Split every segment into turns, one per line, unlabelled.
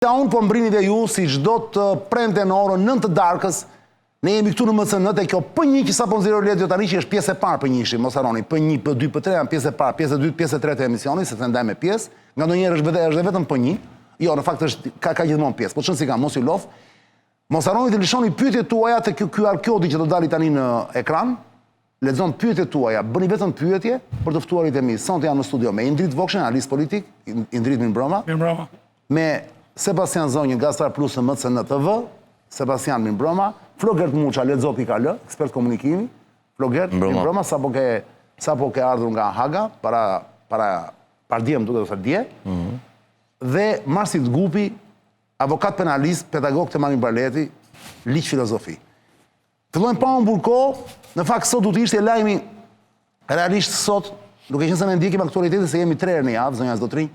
Unë po mbrini dhe ju, si çdo të premte në orën 9 të darkës, ne jemi këtu në MCN e kjo P1 që sa po nxjerrë Ledi tani që është pjesë e parë P1-shi, mos harroni, P1, P2, P3 janë pjesë e parë, pjesë e dytë, pjesë e tretë e emisionit, se të ndaj me pjesë, nga ndonjëherë është vetëm P1. Jo, në fakt është ka gjithmonë pjesë, po çon si ka, mos ju lof. Mos harroni të lëshoni pyetjet tuaja te ky QR kodi që do dali tani në ekran. Lexon pyetjet tuaja, bëni vetëm pyetje për të ftuarit e mi. Sonte jam në studio me Indrit Vokshën, analist politik, Indrit Mirëmbrëma.
Mirëmbrëma.
Me Sebastian Zonjë, Gastar Plus në MCN TV, Sebastian Mirëmbrëma, Flogert Muça, lexo.al, ekspert komunikimi. Flogert Mirëmbrëma, sapo ke ardhur nga Haga, para dje, më duket ose dje. Dhe Marsit Gupi, avokat penalist, pedagog të Mami Barleti, liq filozofi. Fillojmë pa unë burko, në fakt sot du të ishte lajmi, realisht sot, duke qenë se ne ndjekim aktualitetin se jemi 3 herë në javë, zonja Zotrinj,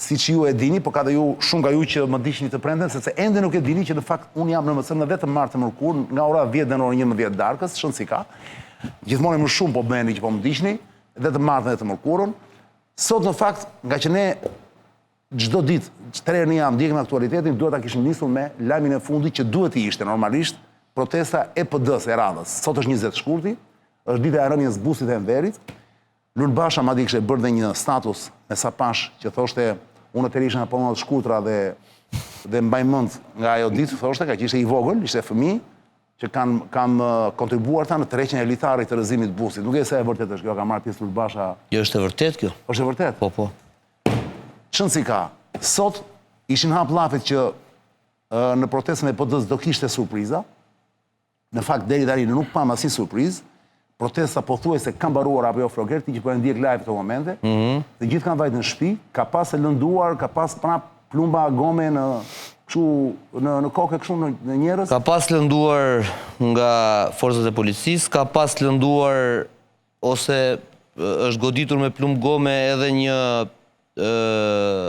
si që ju e dini, po ka dhe ju shumë nga ju që më dishni të prenden, sepse ende nuk e dini që në fakt unë jam në MCN dhe të martë të mërkur, nga ora 10 dhe në orën 11 darkës, shënë si ka. Gjithmonë më shumë po bëheni që po më dishni, dhe të martë dhe të mërkurën. Sot në fakt, nga që ne çdo ditë, 3 herë në javë ndjekim aktualitetin, duhet ta kishim nisur me lajmin e fundit që duhet të ishte normalisht protesta e PD-s e radhës. Sot është 20 shkurti, është dita e rënies busit e Enverit. Lul Basha madje kishte bërë dhe një status me Sapash që thoshte unë të isha në punët shkurtra dhe mbaj mend nga ajo ditë, thoshte ka që ishte i vogël, ishte fëmijë që kam kontribuar ta në tërheqjen e litarit të rrëzimit busit. Nuk e se e vërtet është kjo, ka marrë pjesë Lul Basha.
Jo, është e vërtet kjo?
Është e vërtet?
Po.
Çon si ka. Sot ishin hap llafet që në protestën e PD-s do kishte surpriza. Në fakt deri tani nuk pam asnjë surprizë. Protesta pothuajse ka mbaruar apo jo, Flogerti që po e ndjek live këto momente. Të gjithë kanë vajtë në shtëpi, ka pas e lënduar, ka pas prap plumba gome në kokë kështu në njerëz.
Ka pas lënduar nga forcat e policisë, ka pas lënduar ose është goditur me plumb gome edhe një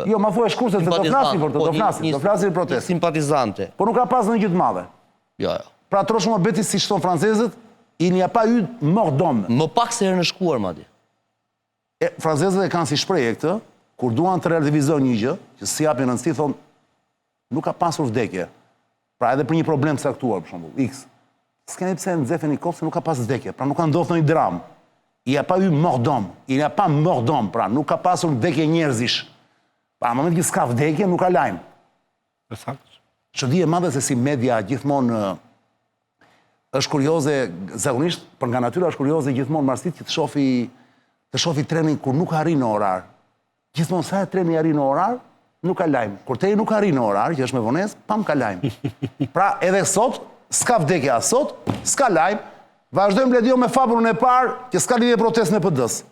Jo, ma thuaj shkurse se do flasim për të, do flasim për protestë.
Simpatizante.
Po nuk ka pas në gjë të madhe.
Jo.
Pra trosh më beti si shton francezët, il n'y a pas eu mort d'homme.
Më pak se herë në shkuar, madje.
Francezët e kanë si shprehje këtë, kur duan të relativizojnë një gjë, që si japin rëndësi, thonë, nuk ka pasur vdekje. Pra edhe për një problem të caktuar, për shembull, X. S'keni pse nxefeni kot se nuk ka pas vdekje, pra nuk ka ndodhur ndonjë dramë. Il n'y a pas eu mort d'homme. Il n'y a pas mort d'homme, pra nuk ka pasur vdekje njerëzish. Pra në moment që s'ka vdekje, nuk ka lajm. Çudi e madhe se si media gjithmonë është kurioze, zakonisht, për nga natyra është kurioze gjithmonë Marsit që të shofi trenin kur nuk arrin në orar. Gjithmonë sa treni arrin në orar, nuk ka lajm. Kur treni nuk arrin në orar, që është me vonesë, pam ka lajm. Pra edhe sot, s'ka vdekje as sot, s'ka lajm. Vazhdojmë Bledio me fabulën e parë, që s'ka lidhje protestë me PD-s.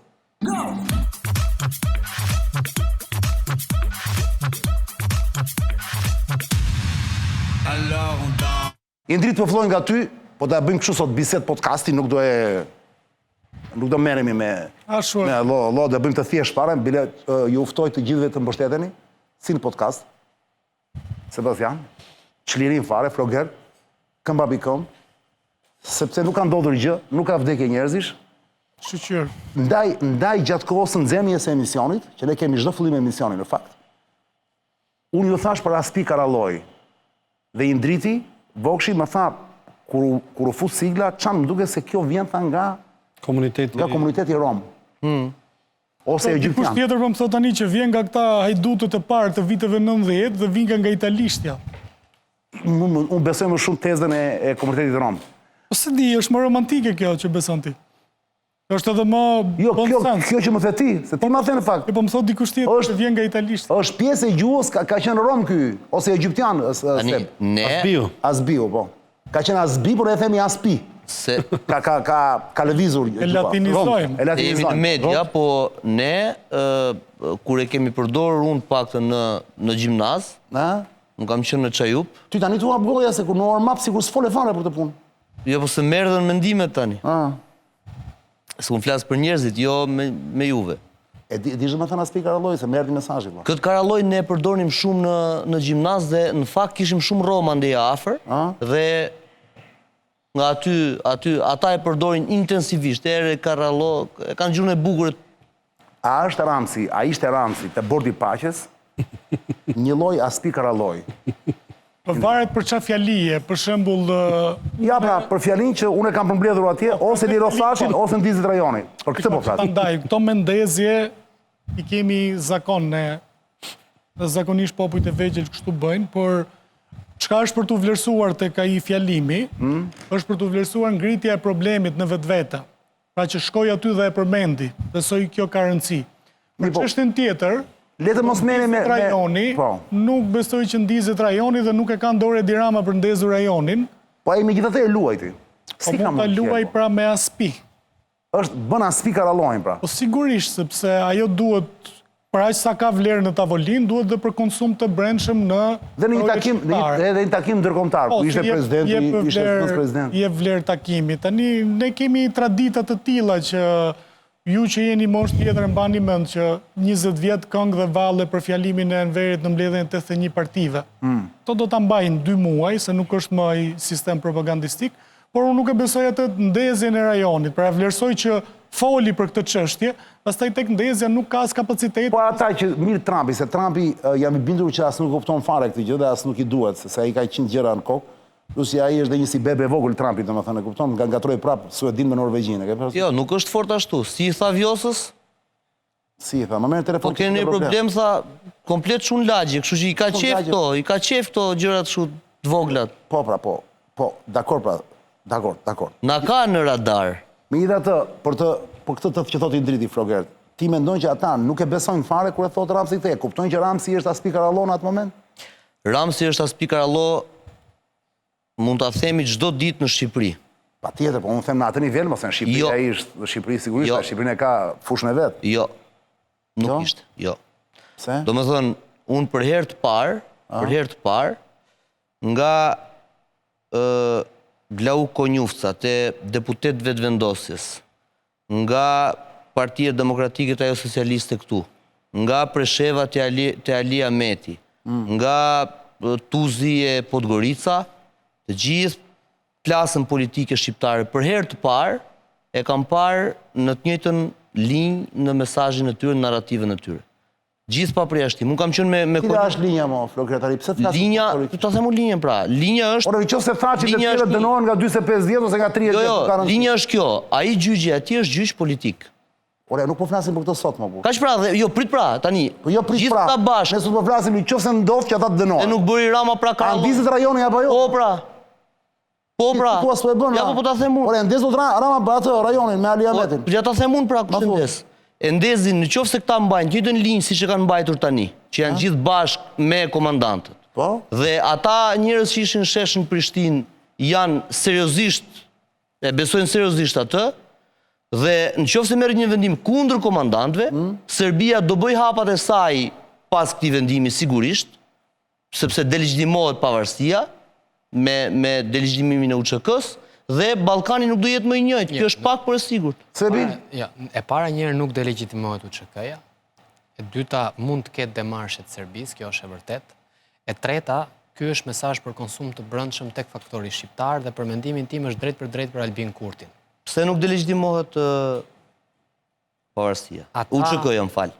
Indrit po fillojnë nga ty, po ta bëjmë kështu sot bisedë podcasti, nuk do merremi me lo, do bëjmë të thjesht fare, bile ju uftoj të gjithëve të mbështeteni, si në podcast. Sebastian, çlirin fare, Floger, këmbabi këm, sepse nuk ka ndodhur gjë, nuk ka vdekje njerëzish.
Shqyr.
Ndaj gjatë kohës së nxemjes së emisionit, që ne kemi çdo fillim emisioni në fakt. Unë ju thash për Aspi Karalloj dhe Indriti Vokshi më tha kur u fut sigla, çan më duket se kjo vjen nga komuniteti rom. Ose egjiptian.
Kush tjetër po më thot tani që vjen nga këta hajdutët e parë të viteve 90 dhe vjen nga italishtja.
Unë besoj më shumë tezën e komunitetit rom.
Po se di, është më romantike kjo që beson ti. Është edhe më bon sens.
Kjo që më the ti, se ti më the në fakt.
Po më thot dikush tjetër që vjen nga italishtja.
Është pjesë e gjuhës, ka qenë rom ky, ose egjiptian, Asbiu, po. Ka qenë Asbi, por e themi Aspi. Ka lëvizur.
E latinizojmë.
Jemi në media, po ne, kur e kemi përdorur unë paktën në gjimnaz, nuk kam qenë në Çajup.
Ty tani tu hap goja se kur në orë map sikur s'fole fare për të punë.
Jo, po se merren mendimet tani. Se unë flasë për njerëzit, jo me juve.
E dishtë me thënë Aspi Karalloj, se merdi mesazhi.
Këtë Karalloj ne përdornim shumë në gjimnaz dhe në fakt kishim shumë Roma ndeja afër dhe nga aty ata e përdorin intensivisht, ere Karalloj, kanë gjuhën e bukur.
A ishte Ramsi të bordi paqes, Një lloj aspi karalloj.
Varet për çfarë fjalie, për shembull...
Ja pra, për fjalin që unë e kam përmbledhur atje, ose Lirosashin, ose Ndizit rajoni. Për këtë po flas.
Prandaj, këto mendezje i kemi zakon ne, dhe zakonisht popujt e vegjël kështu bëjnë, por çka është për të vlerësuar tek ai fjalimi, është për të vlerësuar ngritja e problemit në vetvete. Pra që shkoj aty dhe e përmendi, besoj kjo ka rëndësi. Për çështën tjetër,
Letë mos merrni me
rajoni, nuk besoj që ndizet rajoni dhe nuk e kanë dorë Edi Rama për ndezur rajonin.
Po ai megjithatë e luajti.
Po mund ta luaj pra me aspi.
Është bën aspi karallojin pra.
Po sigurisht, sepse ajo duhet, për aq sa ka vlerë në tavolin, duhet dhe për konsum të brendshëm në
Dhe në një takim ndërkombëtar, ku ishte presidenti, ishte vicepresident.
Je vlerë takimi. Tani ne kemi tradita të tilla që ju që jeni moshë tjetër mbani mend që 20 vjet këngë dhe valle për fjalimin e Enverit në mbledhjen 81 partive. To do ta mbajnë 2 muaj, se nuk është më ai sistem propagandistik, por unë nuk e besoj atë ndezjen e rajonit. Pra vlerësoj që foli për këtë çështje, pastaj tek ndezja nuk ka as kapacitet.
Po ata që mirë Trumpi, se Trumpi jam i bindur që as nuk kupton fare këtë gjë dhe as nuk i duhet, se ai ka 100 gjëra në kokë. Plus ai është dhe një si bebe vogël Trumpi, domethënë, e kupton, nga ngatroi prap Suedin me Norvegjinë, e ke parasysh?
Jo, nuk është fort ashtu. Si i tha Vjosës?
Si i tha, më merr telefon.
Po keni problem, tha, komplet shumë lagje, kështu që i ka qef këto gjërat kështu të voglat.
Po, pra, po, dakor, pra, dakor.
Na ka në radar.
Megjithatë, për këtë të që thotë Indriti Flogert, ti mendon që ata nuk e besojnë fare kur e thotë Ramsi këtë? Kuptojnë që Ramsi është aspi karallo në atë moment?
Ramsi është aspi karallo, mund ta themi çdo ditë në Shqipëri.
Patjetër, po unë them në atë nivel, mos në Shqipëri ai është, Shqipëri sigurisht, Shqipërinë ka fushën e vet.
Jo. Nuk ishte, jo.
Pse?
Domethënë, unë për herë të parë, nga Glau Konjufca, te deputet vetëvendosjes, nga Partia Demokratike të ajo socialiste këtu, nga Presheva te Ali Ahmeti, nga Tuzi e Podgorica, të gjithë klasën politike shqiptare për herë të parë e kam parë në të njëjtën linjë në mesazhin e tyre, në narrativën e tyre. Gjithë pa përjashtim. Unë kam qenë me
Cila është linja mo, Flogretari? Pse flas?
Linja, ta them linjën pra. Linja është.
Ora, nëse thaçi të tjerë dënohen nga 45 vjet ose nga 30 vjet.
Jo, linja është kjo. Ai gjyqi aty është gjyq politik.
Ora, nuk po flasim për këtë sot më bu.
Kaç pra, jo prit pra, tani.
Po jo prit pra. Ne sot po flasim nëse ndodh që ata të dënohen.
E nuk bëri Rama pra ka.
Ndizet rajoni apo jo?
Po pra. Po pra. Ja po ta them unë.
Ora, ndezot Rama për atë rajonin me Ali Ahmetin.
Ja ta them unë pra kush ndes. E ndezin nëse këta mbajnë të njëjtën linjë siç e kanë mbajtur tani, që janë gjithë bashkë me komandantët.
Po.
Dhe ata njerëz që ishin sheshën Prishtinë janë seriozisht, e besojnë seriozisht atë, dhe nëse merret një vendim kundër komandantëve, Serbia do bëj hapat e saj pas këtij vendimi sigurisht, sepse delegjitimohet pavarësia me delegjitimin e UÇK-s, dhe Ballkani nuk do jetë më i njëjtë. Kjo është pak për e sigurt.
Sebi?
Ja, e para njerë nuk delegjitimohet UÇK-ja. E dyta mund të ketë demarshe të Serbisë, kjo është e vërtet. E treta, ky është mesazh për konsum të brendshëm tek faktori shqiptar dhe për mendimin tim është drejt për Albin Kurtin.
Pse nuk delegjitimohet pavarësia? UÇK-ja, më fal.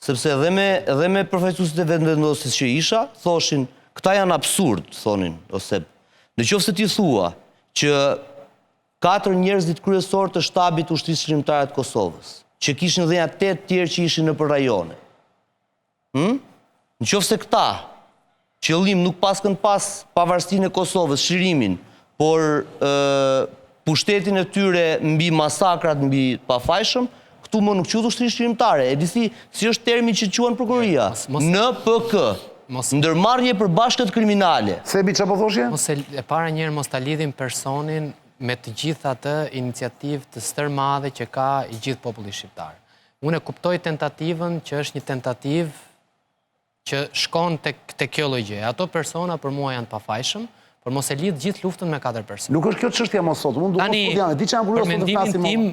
Sepse edhe me përfaqësuesit e vendvendosjes që isha, thoshin, këta janë absurd, thonin, ose nëse ti thua që 4 njerëzit kryesor të shtabit ushtrisë shërbimtare të Kosovës, që kishin dhe 8 tjerë që ishin në për rajone. Nëse këta, qëllim nuk paskën pas pavarësinë e Kosovës, shirimin, por pushtetin e tyre mbi masakrat, mbi pafajshëm, këtu më nuk quhet ushtrisë shërbimtare. E disi si është termi që quhen prokuroria? NPK. Ndërmarrje për bashkët kriminale.
Sebi, çfarë po thoshje?
E para njerë mos ta lidhim personin me të gjithë atë iniciativë të stërmadhe që ka i gjithë populli shqiptar. Unë e kuptoj tentativën që është një tentativë që shkon te kjo lloj. Ato persona për mua janë pafajshëm, por mos e lidh gjithë luftën me 4 persona.
Nuk është kjo çështja më sot. Unë duhet të jam, di çam kurioz të flasim.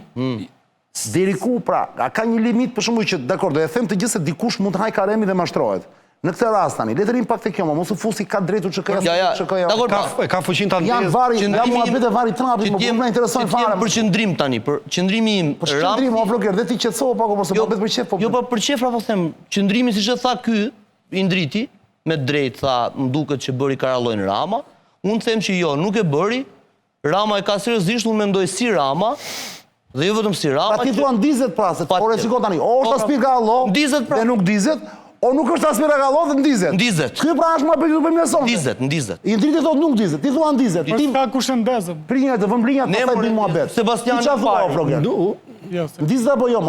Deri ku pra, ka një limit për shembull që dakor, do e them të gjithë se dikush mund të haj karemi dhe mashtrohet. Në këtë rast tani, le të rim pak te kjo, mos u fusi ka drejt UÇK-ja.
Ka fuqinë ta ndezë.
Janë vari, e vari Trumpi, më nuk na intereson fare.
Për qendrim tani, për qendrimi im.
Për qendrim, o vlogger, dhe ti qetësohu pak ose po bëhet për qef po.
Jo, po për qef apo them, qendrimi siç e tha ky, i ndriti, me drejt, tha, më duket që bëri karallojnë Rama, unë them që jo, nuk e bëri, Rama e ka seriozisht, unë mendoj si Rama, dhe jo vetëm si Rama.
Pra ti thua ndizet pra, se ore shiko tani, o është Aspir Gallo dhe nuk ndizet, o nuk është Aspir Gallo dhe ndizet.
Ndizet.
Ky pra është më bëjë me sonte.
Ndizet.
I ndriti thot nuk ndizet, ti thua ndizet.
Ti ka kushëndezëm.
Prinja të vëmbrinja të pastaj bin muhabet.
Sebastian
Çfarë thua Floger? Ndizet apo jo,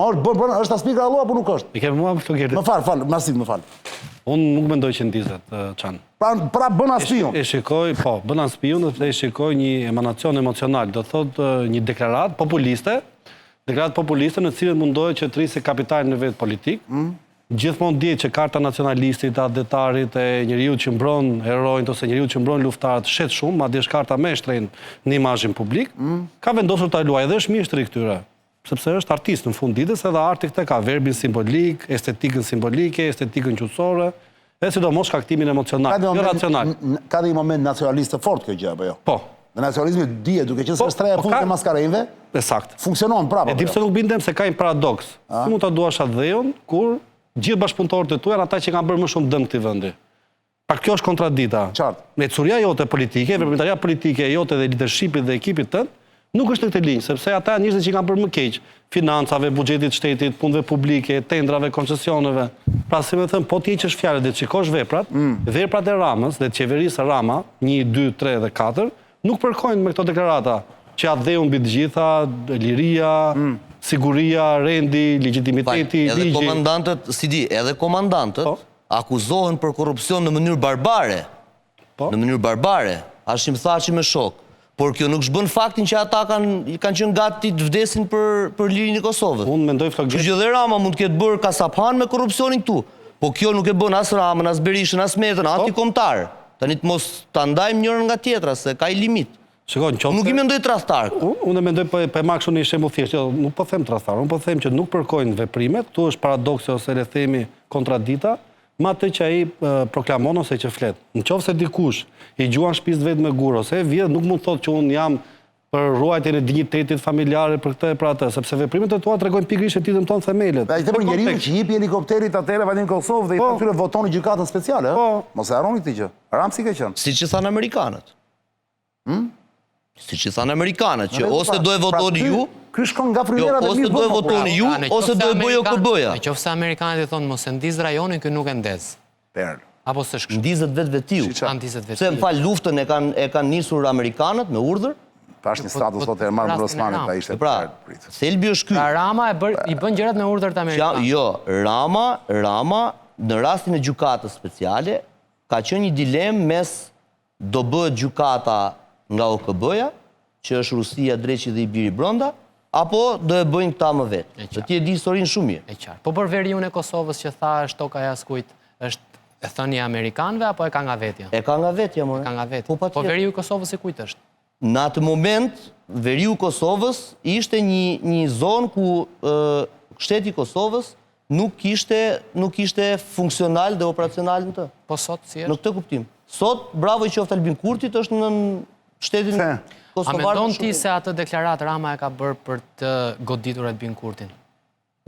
është Aspir Gallo apo nuk është?
I ke mua Floger.
Më fal, Masit, më fal.
Unë nuk mendoj që ndizet, Çan.
Pra bën aspion.
E shikoj, po, bën aspion dhe e shikoj një emanacion emocional, do thot një deklarat populiste në cilën mundohet që të rrisë kapitalin në vetë politik. Gjithmonë dihet që karta nacionalistit, adetarit e njeriu që mbron heronjt ose njeriu që mbron luftarët shet shumë, madje është karta më e shtrenjtë në imazhin publik, ka vendosur ta luajë dhe është mjeshtri këtyre. Sepse është artist në fund ditës, edhe arti këtë ka verbin simbolik, estetikën simbolike, estetikën qutësore, e sidomos shkaktimin emocional, jo racional.
Ka dhe një moment nacionalist të fort kjo gjë, apo jo?
Po.
Dhe nacionalizmi dihet duke qenë se streja e fundit e maskarejve,
Sakt.
funksionon prapë.
E di pse nuk bindem se ka një paradoks. Si mund ta duash atë dheun kur gjithë bashkëpunëtorët e tu janë ata që kanë bërë më shumë dëm këtij vendi. Pra kjo është kontradita.
Qartë.
Me curia jote politike, veprimtaria politike jote dhe leadershipit dhe ekipit tënd, nuk është në këtë linjë, sepse ata janë njerëz që kanë bërë më keq, financave, buxhetit shtetit, punëve publike, tendrave, koncesioneve. Pra si më thën, po ti heqësh fjalët dhe shikosh veprat, veprat e Ramës dhe të qeverisë Rama, 1, 2, 3 dhe 4, nuk përkojnë me këto deklarata që atë dheu mbi të gjitha, liria, siguria, rendi, legitimiteti,
edhe
ligji.
komandantët, si di, edhe komandantët akuzohen për korrupsion në mënyrë barbare. Në mënyrë barbare. Ashtu më thaçi me shok. Por kjo nuk shbën faktin që ata kanë qenë gati të vdesin për lirinë e Kosovës.
Unë mendoj Floger.
Kështu që dhe Rama mund të ketë bërë kasaphan me korrupsionin këtu. Po kjo nuk e bën as Ramën, as Berishën, as Metën, antikombëtar. Tani të mos ta ndajmë njërin nga tjetra se ka i limit.
Shikoj,
Nuk i mendoj tradhtar.
Unë mendoj po e marr kështu një shembull thjesht, nuk po them tradhtar, unë po them që nuk përkojnë veprimet, këtu është paradoksi ose le themi kontradita, ma të që ai proklamon ose që flet. Nëse dikush i gjuan shtëpisë vetë me gur ose vjedh, nuk mund të thotë që unë jam për ruajtjen e dinjitetit familjare për këtë e për atë, sepse veprimet e tua tregojnë pikërisht e ditën tonë themelët.
Ai të për njeriu që jepi helikopterit atëherë vallin Kosovë dhe i atyre votoni gjykatën speciale, ëh? Mos e harroni këtë gjë. Ram si ka qenë.
Siç i thanë amerikanët. Siç i thanë amerikanët, që ose do e votoni ju,
ky shkon nga fryera dhe
ose do e votoni ju, ose do e bëj OKB-ja.
Nëse amerikanët i thonë mos e ndiz rajonin, ky nuk e ndez.
Perl.
Apo s'është kështu?
Ndizet vetvetiu.
Ndizet vetë.
Se më fal luftën e kanë nisur amerikanët me urdhër.
Pash një status sot e marrë në Osmanit, pa ishte
Pra, thelbi është ky.
Pra Rama i bën gjërat me urdhër të amerikanëve.
Jo, Rama në rastin e gjykatës speciale ka qenë një dilemë mes do bëhet gjykata nga OKB-ja, që është Rusia, Dreqi dhe Ibiri Brenda, apo do e bëjnë këta më vetë. Dhe ti e di historinë shumë mirë.
E qartë. Po për veriun e Kosovës që tha është toka e askujt, është e thënia amerikanëve apo e ka nga vetja?
E ka nga vetja, more.
Ka nga vetja.
Po
veriu i Kosovës i kujt është?
Në atë moment, veriu Kosovës ishte një zonë ku shteti i Kosovës nuk ishte funksional dhe operacional në të.
Po sot si është?
Në këtë kuptim. Sot, bravo i qoftë Albin Kurtit, është në shtetin Kosovar.
A mendon ti se atë deklarat Rama e ka bërë për të goditur Albin Kurtin?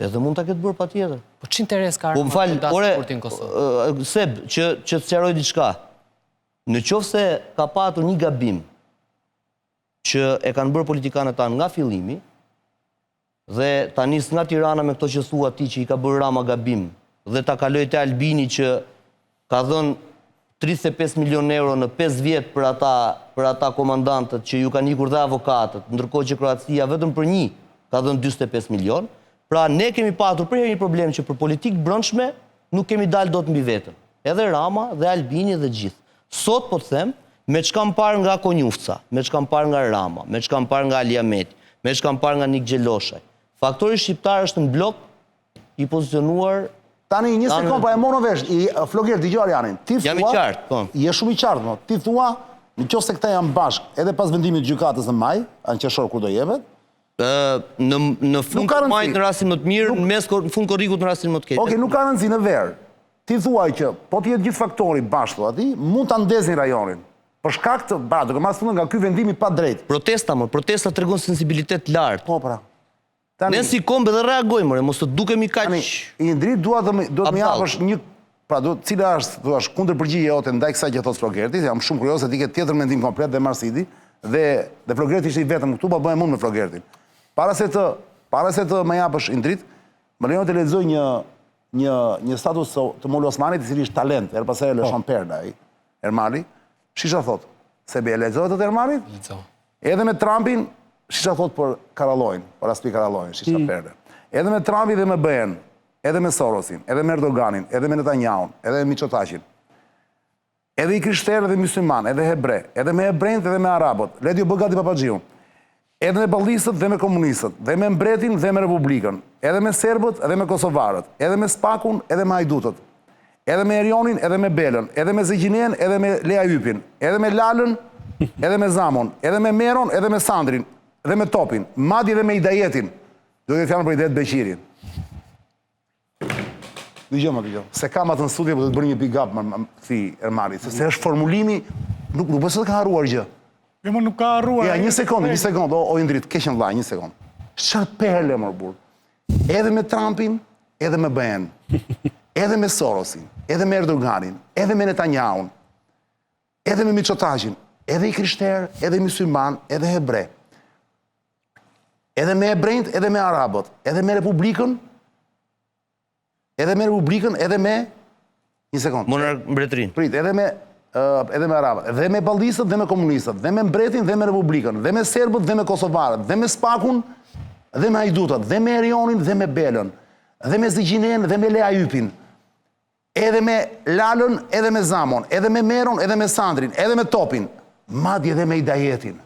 Edhe mund ta ketë bërë patjetër.
Po ç'interes ka
Po
Rama
më fal,
të dasë Kurtin në Kosovë?
Seb, që të sqaroj diçka. Në qoftë se ka patur një gabim që e kanë bërë politikanët tanë nga fillimi, dhe ta nis nga Tirana me këto që thua ti që i ka bërë Rama gabim, dhe ta kaloj te Albini që ka dhënë 35 milion euro në 5 vjet për ata komandantët që ju kanë ikur dhe avokatët, ndërkohë që Kroacia vetëm për një ka dhënë 45 milion. Pra ne kemi patur për herë një problem që për politikë brendshme nuk kemi dalë dot mbi veten. Edhe Rama dhe Albini dhe gjithë. Sot po të them, me çka më parë nga Konjufca, me çka më parë nga Rama, me çka më parë nga Ali Ahmeti, me çka më parë nga Nik Xheloshaj. Faktori shqiptar është në blok i pozicionuar.
Tani një sekond, pa e morën vesh, Floger dëgjoj Arianin. Ti thua,
jam i qartë, po.
Je shumë i qartë, mo. Ti thua, nëse këta janë bashkë, edhe pas vendimit të gjykatës në maj, anë qershor kur do jepet,
në fund të majit në rastin më të mirë, në fund korrikut në rastin më të keq.
Okej, nuk ka rëndësi në verë. Ti thuaj që po të jetë gjithë faktori bashkë aty, mund ta ndezin rajonin. Për shkak të, duke marrë fund nga ky vendim i pa drejtë.
Protesta tregon sensibilitet lartë.
Po pra.
Ne si kombë dhe reagojmë, mos të dukemi kaq.
I ndrit dua të më japësh një pra cila është, thua, kundër përgjigje jote ndaj kësaj që thot Flogerti, jam shumë kurioz se ti ke tjetër mendim komplet dhe Marsidi, dhe Flogerti ishte i vetëm këtu, pa bëhem unë me Flogertin. Para se të më japësh Indrit, më lejon të lexoj një status të Molo Osmanit, i cili është talent, pas e lëshon perda ai, Ermali, shisha thot, se be e lexohet të Ermalit? Edhe me Trumpin, shisha thot për Karallojn, për Aspi Karallojn, shisha perda. Edhe me Trumpin dhe me BN, edhe me Sorosin, edhe me Erdoganin, edhe me Netanyahu, edhe me Miçotakin, edhe i krishterë dhe musliman, edhe hebre, edhe me hebrejt edhe me arabot, leti u bë gati Papaxhiun, edhe me ballistët dhe me komunistët, dhe me mbretin dhe me republikën, edhe me serbët edhe me kosovarët, edhe me Spakun edhe me hajdutët, edhe me Erionin edhe me Belën, edhe me Zegjinen edhe me Lea Ypin, edhe me Lalën edhe me Zamon, edhe me Meron edhe me Sandrin, edhe me Topin, madje edhe me Hidajetin, do të fjalën për Hidajet Beqirin. Dëgjoj, se kam atë në studio, po do të bërë një pick-up, thi Ermali, se është formulimi, nuk bësë të ka harruar gjë.
Jo, më nuk ka harruar.
Ja, një sekund, o Indrit, keqen vllaj, një sekund. Çfarë perle, mor burr. Edhe me Trumpin, edhe me BN, edhe me Sorosin, edhe me Erdoganin, edhe me Netanyahun, edhe me Miçotakin, edhe i krishterë, edhe musliman, edhe hebre. Edhe me hebrejt, edhe me arabët, edhe me republikën, edhe me... Një sekund.
Mbretërin.
Prit, edhe me arabët, dhe me ballistët, dhe me komunistët, dhe me mbretin, dhe me republikën, dhe me serbët, dhe me kosovarët, dhe me Spakun, dhe me hajdutët, dhe me Erionin, dhe me Belën, dhe me Zegjinen, dhe me Lea Ypin, edhe me Lalën, edhe me Zamon, edhe me Meron, edhe me Sandrin, edhe me Topin, madje edhe me Hidajetin.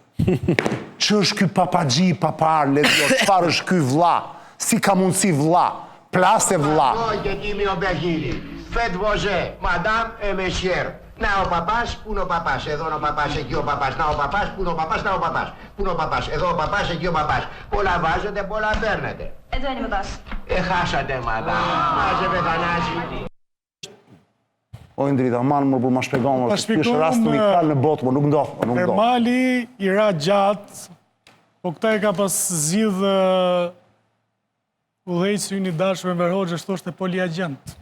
Që është ky Papaxhi papar, çfarë është ky vlla? Si ka mundësi vlla? Plaste vlla.
Gjëtimi o Begjiri, fet voze, madam e mesjer. Na o papash, puno papash, εδώ ο παπάς, εκεί ο παπάς, να ο παπάς, πού ο παπάς, να ο παπάς, πού ο παπάς, εδώ ο παπάς, εκεί ο παπάς. Πολλά βάζετε, πολλά παίρνετε.
Εδώ είναι ο παπάς.
Χάσατε, madam. Μάζευε Θανάση.
O Indrita, manë më për ma shpegon, është rast unikal në botë, më nuk ndodh.
Ermali i ra gjatë, po këta e ka pas zgjidhë udhëheqësi ynë i dashur Enver Hoxha, thoshte poliagent.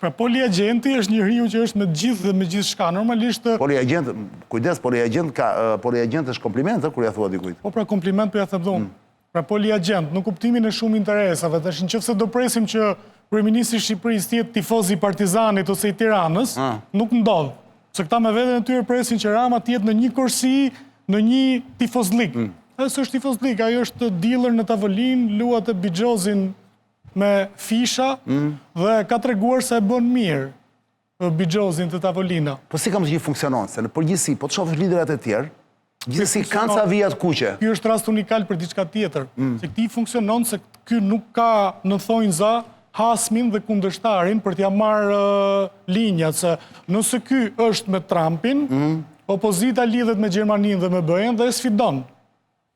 Pra poliagenti është një riu që është me gjithë dhe me gjithë shka. Normalisht...
Poliagent, kujdes, poliagent është kompliment, kur ja thua dikujt.
Po pra kompliment për ja them dhunë. Pra poliagent, në kuptimin e shumë interesave, tash nëse do presim që Kryeministri i Shqipërisë tjetë tifoz i Partizanit ose i Tiranës, nuk ndodh. Se këta me veten e tyre presin që Rama tjetë në një kursi, në një tifozlik. Së është tifozlik, ajo është dealer në tavolin, luat e bigjozin me fisha dhe ka treguar se e bën mirë bigjozin të tavolina.
Po si kam të gjithë funksionon, se në përgjithësi, po të shofësh liderat e tjerë, gjithësi kanë sa vijat kuqe.
Ky është rast unikal për diçka tjetër. Se këti funksionon se ky nuk ka në thonjza hasmin dhe kundërshtarin për t'ja marrë linjat, se nëse ky është me Trumpin, opozita lidhet me Gjermaninë dhe me BE-n dhe e sfidon.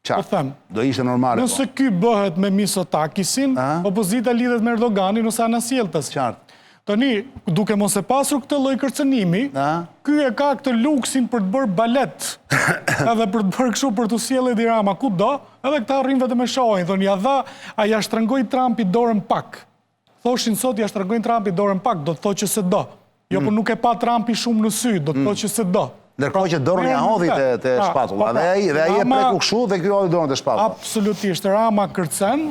Qartë, do ishte normale.
Nëse ky bëhet me Mitsotakisin, opozita lidhet me Erdoganin ose Anasjeltas.
Qartë.
Tani, duke mos e pasur këtë lloj kërcënimi, ky e ka këtë luksin për të bërë balet, edhe për të bërë kështu për të sjellë Edi Rama kudo, edhe këta arrin vetëm e shohin, thonë ja shtrëngoi Trumpi dorën pak. Thoshin sot ja shtrëngojnë Trumpi dorën pak, do të thotë që se do. Jo, por nuk e pa Trumpi shumë në sy, do të thotë që se do.
Ndërkohë që dorën ja hodhi te shpatulla, dhe ai e preku kështu dhe ky hodhi dorën te shpatulla.
Absolutisht, Rama kërcen,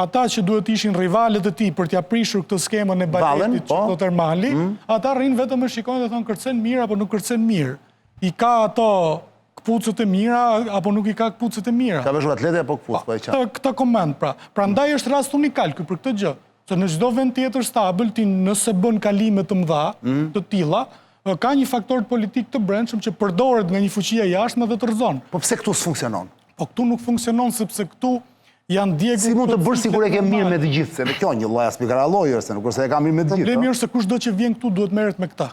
ata që duhet ishin rivalet e tij për t'ia prishur këtë skemën e baletit që do Ermali, ata rrin vetëm e shikojnë dhe thonë kërcen mirë apo nuk kërcen mirë. I ka ato këpucët e mira apo nuk i ka këpucët e mira.
Ka veshur atlete apo këpucë, po e qartë.
Këtë koment pra. Prandaj është rast unikal ky për këtë gjë. Se në çdo vend tjetër stabil, ti nëse bën kalime të mëdha, të tilla, ka një faktor politik të brendshëm që përdoret nga një fuqi e jashtme dhe të rrezon.
Po pse këtu s'funksionon?
Po këtu nuk funksionon sepse këtu janë djegur...
Si mund të bërë sikur e ke mirë me të gjithë, se me kjo një lloj aspikarallojë, se nuk është se e ka mirë me të gjithë.
Problemi është se kushdo që vjen këtu duhet merret me këta.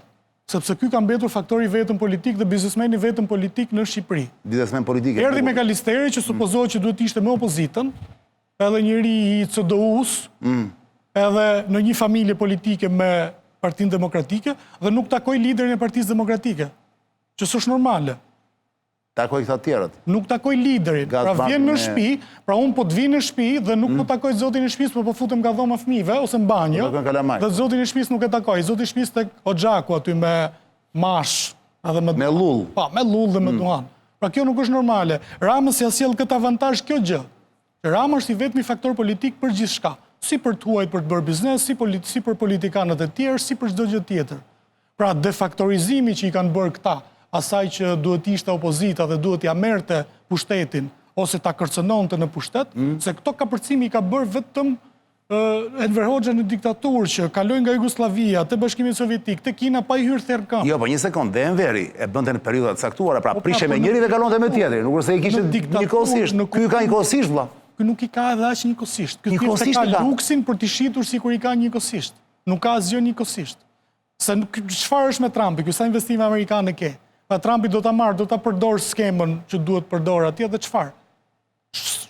Sepse ky ka mbetur faktori vetëm politik dhe biznesmeni vetëm politik në Shqipëri.
Biznesmen politik.
Erdhi me Kalisteri që supozohet që duhet ishte me opozitën, edhe njëri i CDU-s, edhe në një familje politike me Partinë Demokratike, dhe nuk takoi liderin e Partisë Demokratike, që s'është normale.
Takoj këta tjerët.
Nuk takoj liderin. Pra vjen në shtëpi, pra unë po të vinë në shtëpi dhe nuk po takoj zotin e shtëpisë, po futem nga dhoma fëmijëve ose në banjë. Dhe zotin e shtëpisë nuk e takoj. Zoti i shtëpisë tek Hoxhaku aty me mash, edhe
me lull.
Pa, me lull dhe me duhan. Pra kjo nuk është normale. Ramës ja sjell këtë avantazh kjo gjë. Rama është i vetmi faktor politik për gjithçka. Si për të huajt për të bërë biznes, si për politikanët e tjerë, si për çdo gjë tjetër. Pra defaktorizimi që i kanë bërë këta, asaj që duhet ishte opozita dhe duhet ja merrte pushtetin, ose ta kërcënonte në pushtet, se këto kapërcimi i ka bërë vetëm Enver Hoxha në diktaturë që kaloi nga Jugoslavia, te Bashkimi Sovjetik, te Kina pa i hyrë therrkam.
Jo, po një sekond, dhe Enveri e bënte në periudha të caktuara, pra prishe me njëri dhe kalonte me tjetrin, nuk është se i kishte njëkohësisht. Ky ka njëkohësisht, vlla.
Ky nuk i ka edhe aq njëkohësisht. Ky thjesht ka luksin për të shitur sikur i ka njëkohësisht. Nuk ka asgjë njëkohësisht. Se çfarë është me Trumpi? Ky sa investime amerikane ke? Pa Trumpi do ta marrë, do ta përdor skemën që duhet përdor atje dhe çfarë?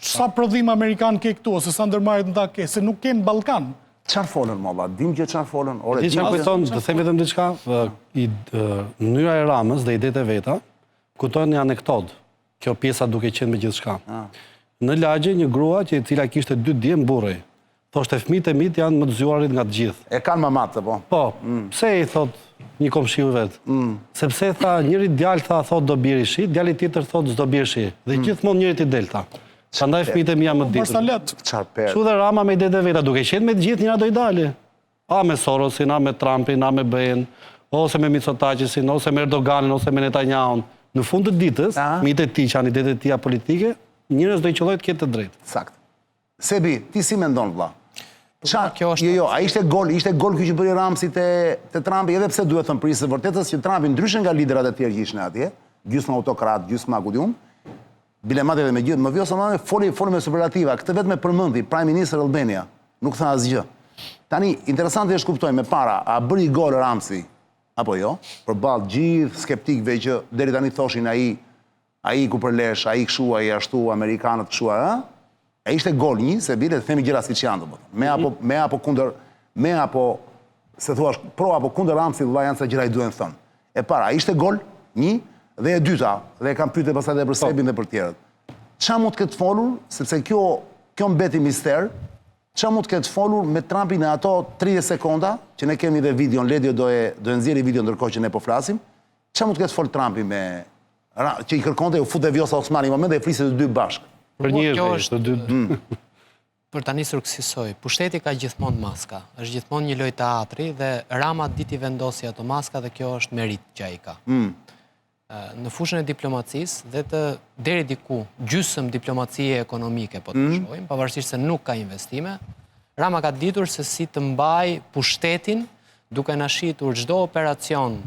Sa prodhim amerikan ke këtu, ose sa ndërmarrjet nda ke, se nuk ke në Ballkan.
Çfarë folën, molla? Dim gjë çfarë folën? Ore,
ti çfarë kujton, të them vetëm diçka, mënyra e Ramës dhe idetë e veta, kujton një anekdot. Kjo pjesa duke qenë me gjithçka. Në lagje një grua që e cila kishte 2 djem burri. Thoshte fëmijët e mit janë më të zgjuarit nga të gjithë.
E kanë mamatë, po.
Po, pse i thot një komshiu vet? Sepse tha njëri djalë tha thot do bjerë shi, djali tjetër thot s'do bjerë shi. Dhe gjithmonë njëri ti delta. Prandaj fëmijët e mi janë më të ditur.
Çfarë perë.
Kështu dhe Rama me idetë veta, duke qenë me të gjithë njëra do i dalë. A me Sorosin, a me Trumpin, a me Ben, ose me Mitsotakisin, ose me Erdoganin, ose me Netanyahun. Në fund të ditës, fëmijët e tij që janë idetë e tija politike, njerëz do i qellojnë të ketë të drejtë.
Sakt. Sebi, ti si mendon vlla?
Jo,
a ishte gol ky që bëri Ramsi te Trumpi, edhe pse duhet thënë prisë së vërtetës që Trumpi ndryshe nga liderat e tjerë që ishin atje, gjysmë autokrat, gjysmë akudium, bilemat edhe me gjithë, më vjen sa foli me superlativa, këtë vetëm e përmendi Prime Minister Albania, nuk tha asgjë. Tani interesante është kuptojmë me para, a bëri gol Ramsi apo jo? Përballë gjithë skeptikëve që deri tani thoshin ai ku përlesh, ai kshu, ai ashtu, amerikanët kshu, e ishte gol një, se bile të themi gjëra siç janë domethënë. Me apo kundër, se thuash, pro apo kundër Ramsit, vëlla janë sa gjëra i duhen thënë. E para, ishte gol një, dhe e dyta, dhe e kam pyetur pastaj edhe për Sebin dhe për tjerët. Çfarë mund të ketë folur, sepse kjo mbeti mister, çfarë mund të ketë folur me Trumpin në ato 30 sekonda, që ne kemi dhe videon, Ledio do e nxjerrë video ndërkohë që ne po flasim. Çfarë mund të ketë folur Trumpi me që i kërkonte u futë Vjosa Osmani në moment dhe e flisën të dy bashkë.
Për njerëz të dy.
Për ta nisur kësaj, pushteti ka gjithmonë maska. Është gjithmonë një lojë teatri dhe Rama diti vendosi ato maska dhe kjo është merit që ai ka. Në fushën e diplomacisë dhe deri diku gjysmë diplomacie ekonomike po të shohim, pavarësisht se nuk ka investime, Rama ka ditur se si të mbaj pushtetin duke na shitur çdo operacion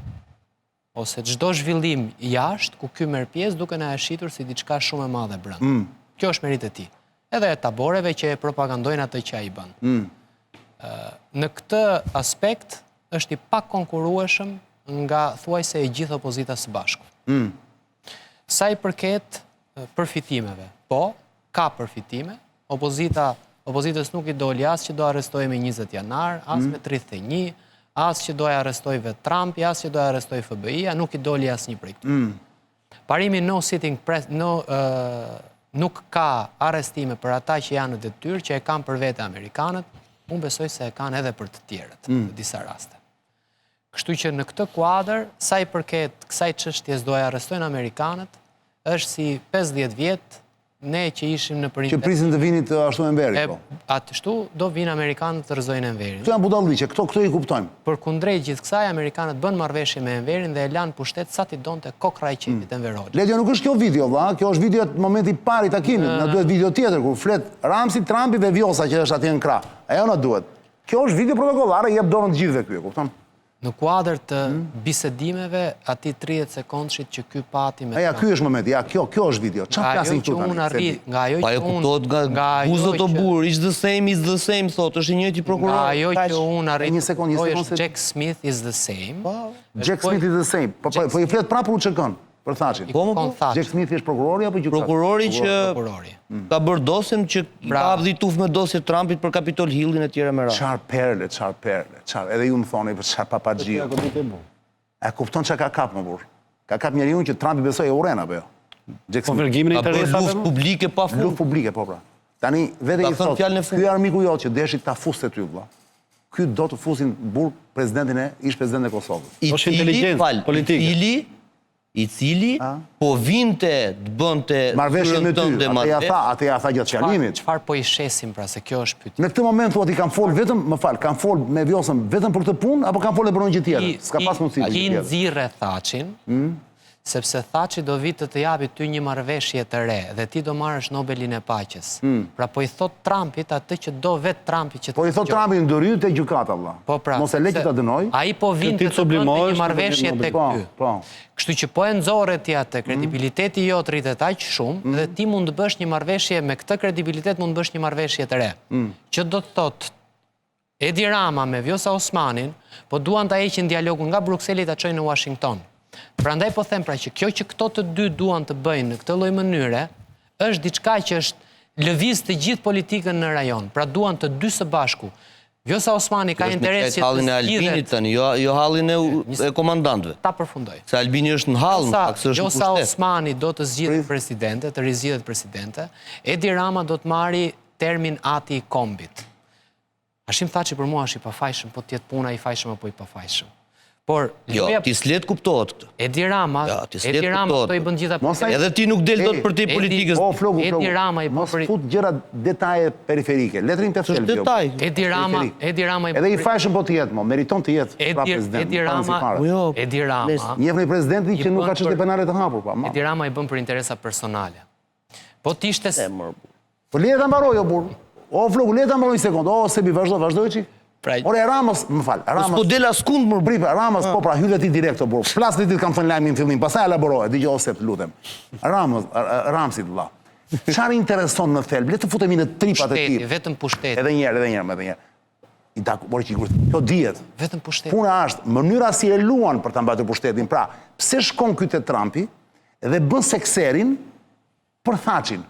ose çdo zhvillim jashtë ku ky merr pjesë duke na shitur si diçka shumë e madhe brenda. Kjo është merit e tij. Edhe e taboreve që e propagandojnë atë që ai bën. Në këtë aspekt është i pakonkurrueshëm nga thuajse e gjithë opozita së bashku. Sa i përket përfitimeve, po, ka përfitime. Opozitës nuk i doli as që do arrestojë me 20 janar, as me 31, as që do e arrestojë Trumpi, as që do e arrestojë FBI-a, nuk i doli as një prej këtu. Parimi no sitting press, nuk ka arrestime për ata që janë në detyrë, që e kanë për vete amerikanët, unë besoj se e kanë edhe për të tjerët, në disa raste. Kështu që në këtë kuadër, sa i përket kësaj çështjes do e arrestojnë amerikanët, është si 50 vjet ne që ishim në
Që prisin të vinit ashtu Enveri, po.
Ashtu do vinë amerikanët të rrëzojnë Enverin.
Këto janë budallëqe, këto i kuptojmë.
Përkundrejt gjithë kësaj, amerikanët bën marrëveshje me Enverin dhe e lanë pushtet sa ti donte kokra i qepit Enver Hoxha.
Ledio, nuk është kjo video, valla, kjo është video në momenti i parë i takimit, na duhet video tjetër kur flet Ramsi, Trumpi dhe Vjosa që është atje në krah. Ajo na duhet. Kjo është video protokollare, jep dorën të gjithëve ky, e kupton?
Në kuadër të bisedimeve ati 30 sekondshit që ky pati me...
Ky është momenti, kjo është video. Çfarë flasin këtu tani?
Nga ajo
që kuptohet nga buzët o burr, is the same, thot, është i njëjti prokuror.
Nga ajo që unë arrit...
Një sekond.
Jack Smith is the same.
Jack Smith is the same. Po i flet prapë UÇK-n, për thashin. Jack Smith është prokurori apo gjykatari?
Prokurori që ka bërë dosjen që ka abdituf me dosje Trumpit për Capitol Hillin e tjera me radhë.
Çfarë perle. Edhe ju më thoni për çfarë papaxhiu. E kupton çka ka kap më burr. Ka kap njeriu që Trumpi besoi e urren apo jo?
Konvergimin e
Ka bërë
interesave.
luftë publike pa fund.
Luftë publike, po pra. Tani, vete
Ka
i
thënë
thot,
fjalën e fundit.
ky armiku jo që deshi ta fuste ty, vlla. Ky do të fusin burg presidentin ish president e Kosovës.
Është inteligencë politike.
I cili po vinte të bënte
Marrëveshje me ty, atë ja tha gjatë fjalimit.
Çfarë po i shesim pra, se kjo është pyetje.
Në këtë moment thuat i kanë fol vetëm, kanë fol me Vjosën vetëm për këtë punë apo kanë fol edhe për një gjë tjetër? S'ka pas mundësi për
Ki
gjë tjetër.
nxirre Thacin, sepse Thaci do vitë të japi ty një marrëveshje të re dhe ti do marrësh Nobelin e paqes. Pra po i thot Trumpit atë që do vetë Trumpi që të
Po i thot Trumpi ndërhyj te gjykata, vlla.
Po pra,
Mos e le që ta dënoj.
ai po vinte të bënte një marrëveshje tek ty.
Po.
Kështu që po e nxorre ti atë, kredibiliteti jot rritet aq shumë dhe ti mund të bësh një marrëveshje me këtë kredibilitet mund të bësh një marrëveshje të re. Që do të thotë Edi Rama me Vjosa Osmanin, po duan ta heqin dialogun nga Brukseli ta çojnë në Washington. Prandaj po them pra që kjo që këto të dy duan të bëjnë në këtë lloj mënyre, është diçka që është lëviz të gjithë politikën në rajon. Pra duan të dy së bashku. Vjosa Osmani ka interes që
hallin e
të
Albinit
zgjidhet.
tani, jo hallin e komandantëve.
Ta përfundoj.
Se Albini është në hall, pak se është në
Vjosa
pushtet.
Osmani do të zgjidhet presidente, të rizgjidhet presidente. Edi Rama do të marri termin ati i kombit. Hashim Thaçi për mua është i pafajshëm, po t'jetë puna i fajshëm apo i pafajshëm. Por
Jo, ti s'let kuptohet këtë.
Edi Rama,
Ja, ti s'let
Edi Rama
kuptohet.
do i bën gjitha
Edhe ti nuk del dot për te politikës.
Po, flogu,
Edi Rama i bën
mos
për
fut gjëra detaje periferike. Letrin të
Është detaj.
Edi Rama i
Edhe i fajshëm po të jetë, meriton të jetë pra president.
Edi Rama, Edi Rama,
Njeh një presidenti që nuk ka
bën
çështje
për-
penale të hapur, pa.
Edi Rama i bën për interesa personale. Po t'ishte
Po le ta mbaroj o burr. O flogu, le ta mbaroj një sekond. O sebi vazhdoj çik.
Pra-
Ore Ramos, më fal. Ramos.
Po del askund më
Bri, Ramos, po pra, hyllet i direkt o burr. Flas ditë kam thënë lajmin në fillim, pastaj elaborohet, dëgjoj ose të lutem. Ramsit valla. Çfarë intereson në thelb? Le të futemi në tripat e
pushteti,
tij.
vetëm pushteti.
Edhe një herë. I dakor që kjo dihet.
Vetëm pushteti.
Puna është mënyra si e luan për ta mbatur pushtetin. Pra, pse shkon ky te Trumpi dhe bën sekserin për Thacin?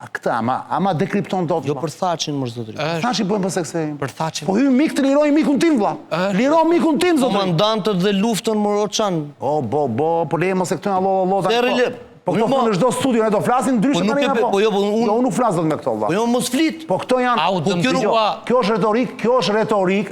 A këtë ama dekripton dot.
Jo për Thacin, më zotëri.
Thaçi bën për sekserin.
Për Thacin.
Po hyj mik të liroj mikun tim vlla. Liro mikun tim zotëri.
Komandantët dhe luftën Moroçan.
Po le mos e këtu allo
Serri,
Po këto thonë çdo studio ne do flasin ndryshe
nuk
tani
e-
apo?
po jo, po unë-
Jo, unë nuk flas dot me këto vlla.
Po jo mos flit.
Po këto janë
Au,
po
kjo nuk
ka-
kjo është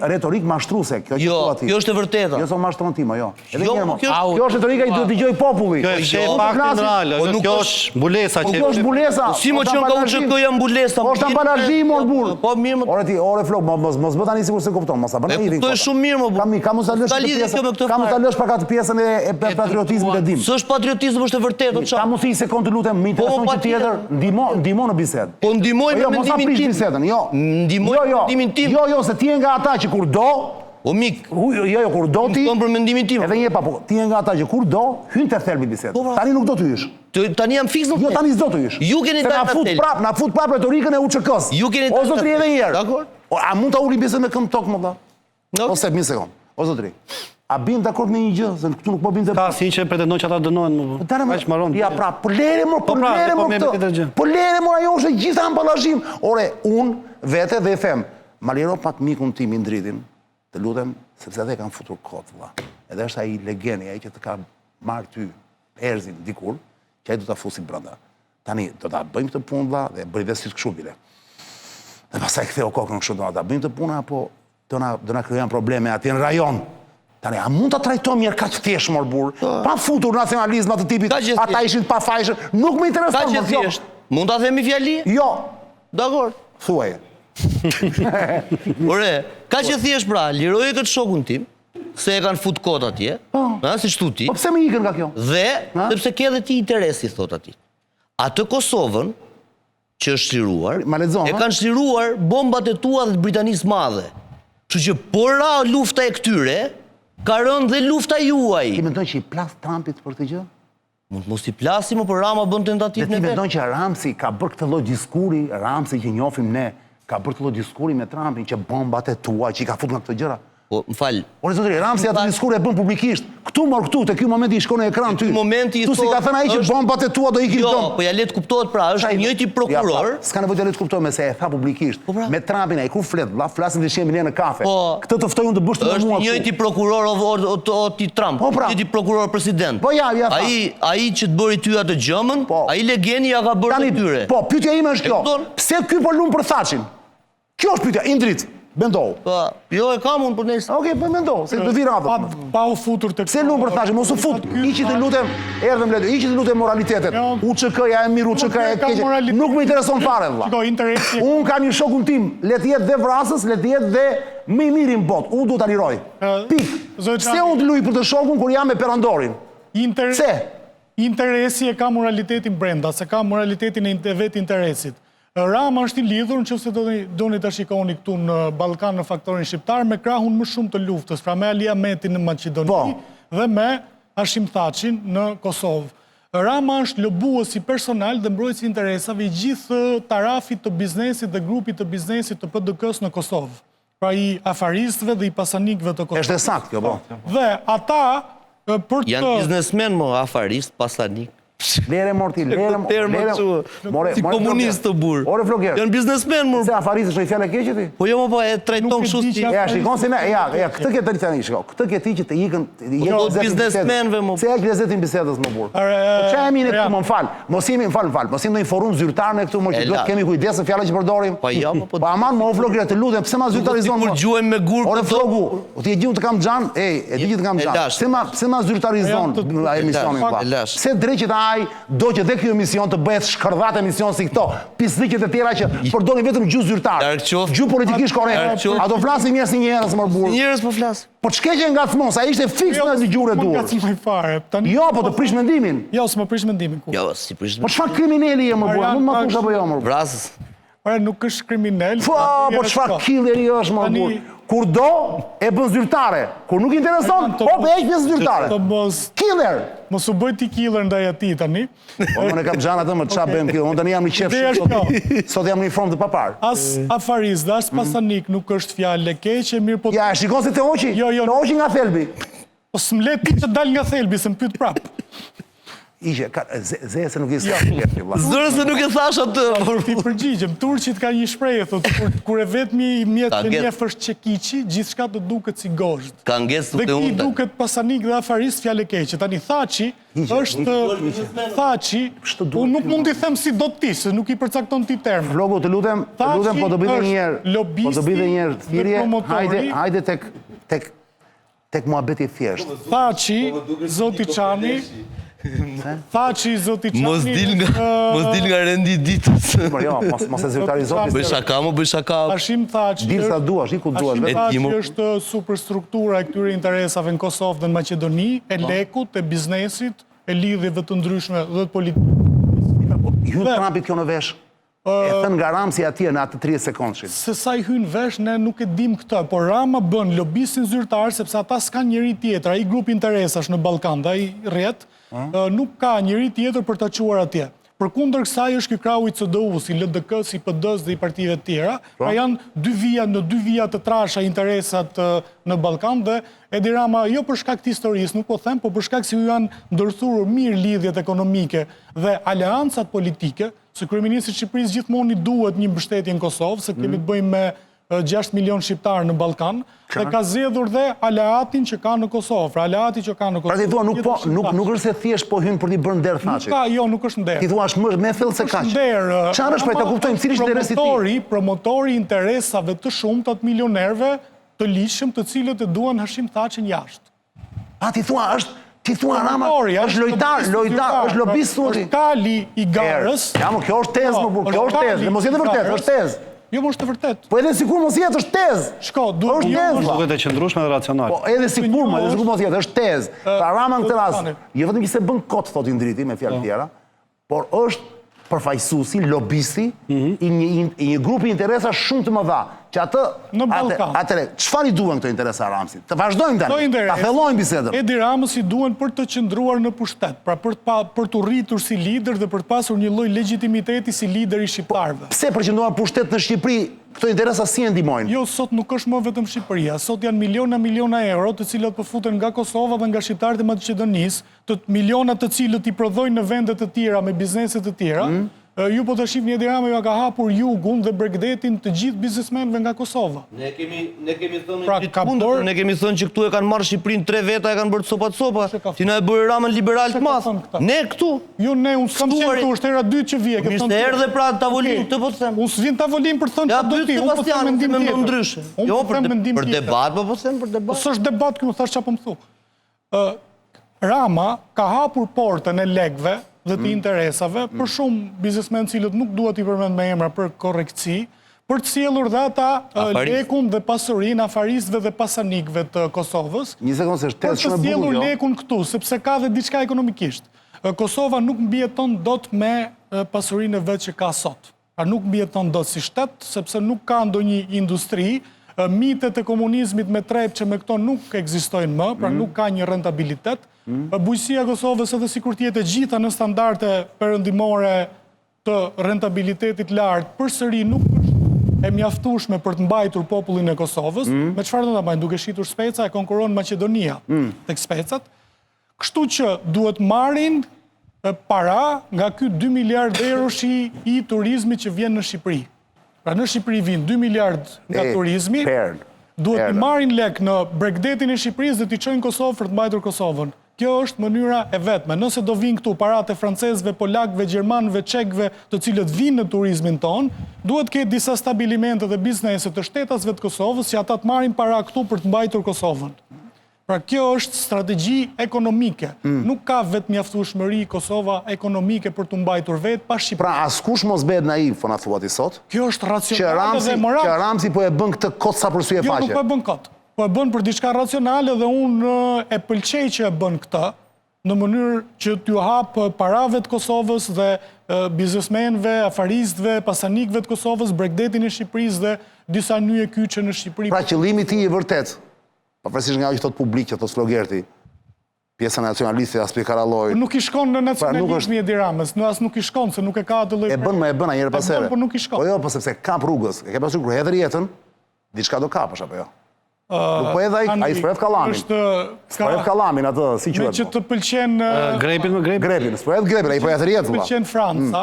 retorik mashtruese, kjo
Jo,
thua ti.
kjo është e vërteta.
Jo, s'o mashtron ti, jo. Edhe
Jo,
një herë.
kjo është-
Kjo është retorika i duhet dëgjoj populli.
Kjo është
Po
faktin
flasin-
real,
po nuk
kjo
është-
është mbulesa
Po
që
kjo është mbulesa.
Si më
po
që nga unë që kjo jam mbulesa.
Po është ambalazhi mor burr.
Po mirë më.
Ore ti, ore flok, mos bë tani sikur se kupton, mos sa bën
E
ai.
kuptoj shumë mirë më burr.
Kam mos ta lësh
Ka lidhje
pjesën.
kjo me këtë
Kam mos ta
fare.
lësh pak atë pjesën e patriotizmit e dim.
S'është patriotizëm, është e vërtetë, o
Ka
çfarë?
mundsi se kontë lutem, më intereson që tjetër ndihmo në bisedë.
Po ndihmoj me
Jo, mos ta
mendimin
prish
tim.
bisedën, jo.
Ndihmoj me mendimin tim.
Jo, se ti je nga ata që kur do,
O mik,
jo, kur do ti.
tonë për mendimin tim.
Edhe një po, ti je nga ata që kur do, hyn te thelbi bisedë.
Po, pra.
Tani nuk do të hysh.
Tani jam fiks në
Jo, tani s'do të hysh.
Ju keni
Se
dalë
na fut
thelb.
prap, na fut prap retorikën e UÇK-s.
Ju keni
O
dalë
zotri edhe një herë.
Dakor?
A mund ta uli bisedën me këmbë tokë më valla?
No.
Ose një sekond. O zotri. A bim dakord me një gjë, se këtu nuk po binte.
ka si që pretendon që ata dënohen më. Kaq marron.
Ja pra, po lere më, po
pra,
lere
po
më
me tjetër gjë.
këtë. Po lere më ajo është gjithë ambalazhim. Ore, unë vete dhe e them, ma liro pak mikun tim i ndritin, të lutem, sepse edhe kanë futur kot, valla. Edhe është ai legeni, ai që të ka marrë ty erzin dikur, që ai do ta fusi brenda. Tani do ta bëjmë këtë punë valla dhe bëj vetë si të kështu bile. Dhe pastaj ktheu kokën kështu do ta bëjmë këtë punë apo do na krijojnë probleme atje në rajon. Tani, a mund ta trajtojmë mirë kaq thjesht mor burr? Pa futur nacionalizma të tipit,
Ka që
ata
thjesht.
ishin pa fajshëm, nuk më intereson.
Ka që
mos, jo.
thjesht. Mund ta themi fjali?
Jo,
Dakor.
thuaje.
Ore, ka që thjesht pra, liroje këtë shokun tim, se e kanë fut kot atje, si shtu ti,
Po pse më ikën nga kjo?
dhe,
Ha?
sepse ke edhe ti interesi, thot ati. Atë Kosovën, që është shliruar,
Ma lexon,
e
ha?
kanë shliruar bombat e tua dhe të Britanisë Madhe. Kështu që por ra lufta e këtyre, ka rënë dhe lufta
Ti
juaj.
mendon që i plas Trumpit për këtë gjë?
Mund mos i plasim, por Rama bën
Dhe
tentativën
ti
e vet.
mendon që Ramsi ka bërë këtë lloj diskuri, Ramsi që njohim ne, ka bërë këtë lloj diskuri me Trumpin që bombat e tua që i ka futur nga këto gjëra.
Po, më falë.
Ore zotëri, Ramsi atë diskur e bën publikisht. Këtu morë këtu, te ky momenti i shkon në ekran ty.
Momenti i
tu si ka thënë ai që bombat e tua do ikin
Jo,
tonë.
po ja let kuptohet pra, është njëjti prokuror.
S'ka nevojë të le të kuptoj me se e tha publikisht. Me Trumpin ai kur flet, vlla, flasim të shihemi ne në kafe. Këtë të ftoj unë të bësh të mua.
Është njëjti prokuror o ti Trump. Njëjti prokuror president.
Po ja, ja.
Ai që të bëri ty atë gjëmën, ai legeni ja ka bërë tyre.
Po, pyetja ime është kjo. Pse ky po lum për Thaçin? Kjo është pyetja, Indrit. Mendohu.
Jo, e kam unë për nesër.
Okej, po mendohu, se do vi radhë.
Pa u futur të
pse lum për Thaçin, mos u fut. Hiqi të lutem, erdhëm le. Hiqi të lutem moralitetet. UÇK-ja e mirë, UÇK-ja e keq. Nuk më intereson fare vëlla.
Shiko, interesi.
Unë kam një shokun tim, le të jetë dhe vrasës, le të jetë dhe më i miri në botë. Unë duhet ta liroj. Pik. Pse unë të luj për të shokun kur jam me perandorin? Pse?
Interesi e ka moralitetin brenda, se ka moralitetin e vet interesit. Rama është i lidhur nëse doni ta shikoni këtu në Ballkan në faktorin shqiptar me krahun më shumë të luftës, pra me Ali Ahmetin në Maqedoni dhe me Hashim Thaçin në Kosovë. Rama është lobuesi personal dhe mbrojtës i interesave i gjithë tarafit të biznesit dhe grupit të biznesit të PDK-s në Kosovë. Pra i afaristëve dhe i pasanikëve të Kosovës.
Është saktë kjo, po.
Dhe ata për të
janë biznesmen më afarist, pasanik.
Lere morti,
si komunist të burë.
Ore Floger.
Janë biznesmen më.
Se afarist është një fjalë e keqe ti?
Po jo më po e trajton kështu si.
Ja, shikon se ne, këtë ke të tani, shiko. Këtë ke ti që të ikën
biznesmenve më.
Se e ke lezetin bisedës më burr. Po çfarë jemi ne këtu, më fal. Mos jemi, më fal. Mos jemi në një forum zyrtar ne këtu, më që duhet kemi kujdes në fjalët që përdorim.
Po jo, po.
Po aman më Floger, të lutem, pse ma zyrtarizon
më? Kur gjuajmë me gur.
Ore Flogu, ti e di unë të kam xhan, e di që të kam xhan. Pse ma zyrtarizon emisionin pa? Pse drejtë ai do që dhe kjo emision të bëhet shkërdhat emision si këto, pislikjet e tjera që përdorin vetëm gjuhë zyrtare. Gjuhë politikisht korrekt. A do flasim njerëz si njerëz më burr?
Njerëz po flas.
Po ç'keqe ngacmon, sa ishte fiks në gjuhën e dur.
Ngacmoj fare.
Jo, po të prish mendimin.
Jo, s'më prish mendimin.
Jo, si prish.
Po çfarë kriminali je më burr? Mund ma thush apo jo më burr?
Vrasës.
Ora nuk është kriminal.
Po çfarë killeri është më burr? Kur do, e bën zyrtare. Kur nuk intereson, e heq pjesë zyrtare. Killer!
Mos u bëj ti killer ndaj atij tani.
Po unë kam xhan atë më ç'a bëjmë killer. Unë tani jam në qef sot jam në formë të papar.
As afarist, as pasanik nuk është fjalë e keqe, mirë po.
Ja, shikon se te hoqi. Te hoqi nga thelbi.
Po s'mlet ti të dal nga thelbi, se më pyet prap.
Ishe, zeje se nuk i s'ka
Zërë se nuk e thash atë.
Ti përgjigjem, turqit ka një shprehje, thotë, kur e vetmi mjet të njeh është çekiçi, gjithçka të duket si gozhd.
Ka ngesë të
unë. Dhe ki duket pasanik dhe afarist fjalë keqe. Tani Thaçi është Thaçi, unë nuk mund t'i them si do ti, se nuk i përcakton ti termin.
Flogu, të lutem, po të bëjmë një herë. Po të bëjmë një herë thirrje. Hajde tek muhabeti thjesht.
Thaçi, zoti Çani. Thaçi, zoti Çani.
Mos dil nga rendi ditës.
Po jo, mos e zyrtarizoj.
Bëj shaka, më bëj shaka.
Hashim Thaçi.
Dil sa duash, i ku duash.
Hashim Thaçi është superstruktura e këtyre interesave në Kosovë dhe në Maqedoni, e lekut, e biznesit, e lidhjeve të ndryshme dhe të politikë.
Hyn Trumpi kjo në vesh. E thën nga Ramsi atje në atë 30 sekondëshin.
Se sa i hyn vesh, ne nuk e dim këtë, por Rama bën lobistin zyrtar, sepse ata s'kan njëri tjetër, ai grup interesash në Ballkan, dhe ai rrjet, nuk ka njëri tjetër për ta quar atje. Përkundër kësaj është ky krahu i CDU, si LDK, si PD-s dhe i partive të tjera, pra janë në dy vija të trasha interesat në Ballkan dhe Edi Rama jo për shkak të historisë, nuk po them, por për shkak se ju janë ndërthurur mirë lidhjet ekonomike dhe aleancat politike, se kryeministri i Shqipërisë gjithmonë i duhet një mbështetje në Kosovë, se kemi të bëjmë me 6 milion shqiptarë në Ballkan, dhe ka zgjedhur dhe aleatin që ka në Kosovë, pra aleati që ka në Kosovë.
Pra ti thua nuk është se thjesht po hyn për t'i bërë nder Thaçit.
Jo, nuk është nder.
Ti thua është me thellë se kaq. Çfarë është, pra ta kuptojmë cili është interesi i tij?
Promotori i interesave të shumta të milionerëve të ligjshëm, të cilët e duan Hashim Thaçin jashtë.
A ti thua Rama është lojtar, është lobist thua ti.
Është kali i garës.
Ja, më kjo është tezë, më burr, kjo është tezë, mos jetë vërtet, është tezë.
Jo, më është të vërtet.
Po edhe sikur mos jetë është tezë.
Shko,
është tezë.
Duket e qëndrueshme dhe racionale.
Po edhe sikur mos jetë, është tezë. Pra Rama në këtë rast, jo vetëm që se bën kot thotë Indriti me fjalë tjera, por është përfaqësuesi, lobisti i një grupi interesa shumë të mëdha, që atë...
Në Ballkan.
Atëre, çfarë i duhen këto interesa Ramsit? Të vazhdojmë tani, ta fillojmë bisedën.
Edi Ramës i duhen për të qëndruar në pushtet, pra për të rritur si lider dhe për të pasur një lloj legitimiteti si lider i shqiptarëve.
Pse për qëndruar pushtet në Shqipëri, këto interesa si e ndihmojnë?
Jo, sot nuk është më vetëm Shqipëria, sot janë miliona euro të cilat po futen nga Kosova dhe nga shqiptarët e Maqedonisë, të miliona të cilët i prodhojnë në vende të tjera me biznese të tjera. Ju po të shifni Edi Rama ju ka hapur jugun dhe Bregdetin të gjithë biznesmenëve nga Kosova.
Ne kemi thënë
Pra,
gjithë kundër, ne kemi thënë që këtu e kanë marrë Shqipërinë 3 veta e kanë bërë copa. Ti na e bëri Ramën liberal të madh. Ne këtu.
Jo, ne unë s'kam qenë këtu, është era 2 që vije.
Mirë se erdhe pra tavolinë, këtë po të them.
Unë s'vjen tavolinë për thënë
Ja
çfarë do
pyet
ti, unë po them
Sebastianin
mendim
me
tjetër.
ndryshe.
Unë
Jo
po them mendim
për
tjetër.
debat, po them për debat.
S'është debat këtu, thash çfarë po më thu. Rama ka hapur portën e legëve dhe të interesave për shumë biznesmenë cilët nuk duhet i përmend me emra për korrektësi, për të sjellur dhe ata lekun dhe pasurinë afaristëve dhe pasanikëve të Kosovës.
Një sekondë, se është
Për
tetë
të
shumë e
sjellur
bukur, jo?
lekun këtu, sepse ka dhe diçka ekonomikisht. Kosova nuk mbijeton dot me pasurinë e vet që ka sot. Pra nuk mbijeton dot si shtet, sepse nuk ka ndonjë industri. Mitet e komunizmit me trep që me këto nuk ekzistojnë më, pra nuk ka një rentabilitet. Bujësia e Kosovës edhe sikur të jetë e gjitha në standarde perëndimore të rentabilitetit lartë, përsëri nuk është e mjaftueshme për të mbajtur popullin e Kosovës. Me çfarë do ta bëjnë? Duke shitur speca e konkuron Maqedonia tek specat. Kështu që duhet marrin para nga ky 2 miliard euroshi i turizmit që vjen në Shqipëri. Pra në Shqipëri vinë 2 miliard nga turizmi, duhet të marrin lek në Bregdetin e Shqipërisë dhe t'i çojnë Kosovë për të mbajtur Kosovën. Kjo është mënyra e vetme. Nëse do vinë këtu paratë e francezëve, polakëve, gjermanëve, çekëve, të cilët vinë në turizmin ton, duhet ketë disa stabilimente dhe biznese të shtetasve të Kosovës që ata të marrin para këtu për të mbajtur Kosovën. Pra kjo është strategji ekonomike. Nuk ka vetë mjaftueshmëri Kosova ekonomike për të mbajtur vetë pa Shqipëri.
Pra askush mos bëhet naiv, po na thua ti sot.
Kjo është racionale dhe morale.
Që Ramsi po e bën këtë kot sa për sy e
Jo,
faqe.
nuk po e bën kot. Po e bën për diçka racionale dhe unë e pëlqej që e bën këtë në mënyrë që t'ju hap parave të Kosovës dhe biznesmenëve, afaristëve, pasanikëve të Kosovës, Bregdetin e Shqipërisë dhe disa nyje kyçe në Shqipëri.
Pra qëllimi ti i vërtet, pavarësisht nga ajo që thot publik, që thot Slogerti, pjesa nacionaliste as Karalloj.
Nuk i shkon në nacionalizmi Edi Ramës, as nuk i shkon se nuk e ka atë lloj.
E bën, a njëherë pas here.
Po nuk i shkon.
Po jo, po sepse kap rrugës. E ke pasur kur hedhër jetën, diçka do kapësh apo jo? Nuk po edhe ai s'predh kallamin. S'predh kallamin atë, si quhet.
Me që të pëlqen
Grepin me grepin.
Grepin, s'predh grepin, ai po hedhër jetën.
Pëlqen Franca,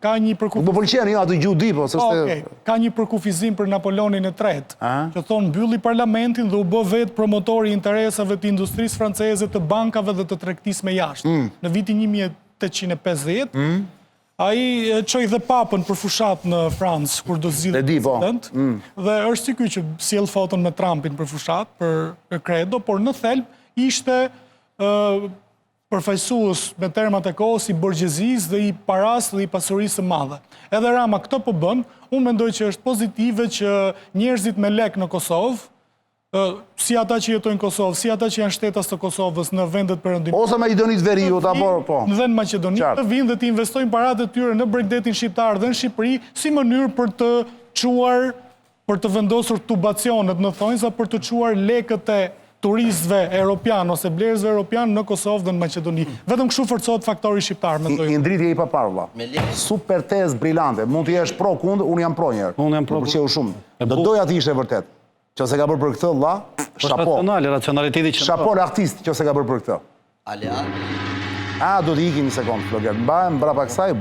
ka një
Nuk më pëlqen jo atë gjuhë di, po s'është.
Ka një përkufizim për Napoleonin e tretë, që thonë mbylli parlamentin dhe u bë vetë promotori i interesave të industrisë franceze, të bankave dhe të tregtisë me jashtë. Në vitin 1850, ai çoi dhe papën për fushat në Francë kur do zgjidhet president. Dhe është si ky që sjell foton me Trumpin për fushat, për credo, por në thelb ishte përfaqësues me termat e kohës i borgjezisë dhe i paras dhe i pasurisë së madhe. Edhe Rama këtë po bën, unë mendoj që është pozitive që njerëzit me lek në Kosovë, si ata që jetojnë në Kosovë, si ata që janë shtetas të Kosovës në vendet perëndimore.
Ose Maqedonisë Veriut apo po.
Dhe në Maqedoni të vinë dhe të investojnë paratë e tyre në Bregdetin shqiptar dhe në Shqipëri si mënyrë për të çuar, për të vendosur tubacionet në thonjza, për të çuar lekët e turistëve europian ose blerësve europian në Kosovë dhe në Maqedoni. Vetëm kështu forcohet faktori shqiptar, mendoj.
I ndritje i papar valla. Super tezë brillante. Mund të jesh pro kundër, unë jam pro njëherë.
Unë jam pro.
Më pëlqeu shumë. Do doja të ishte vërtet. Qose ka bërë për këtë, valla, shapo.
Racionaliteti që
shapo artist qose ka bërë për këtë.
Aleat.
Do t'i ikim një sekundë, Floger. Mbrapa kësaj,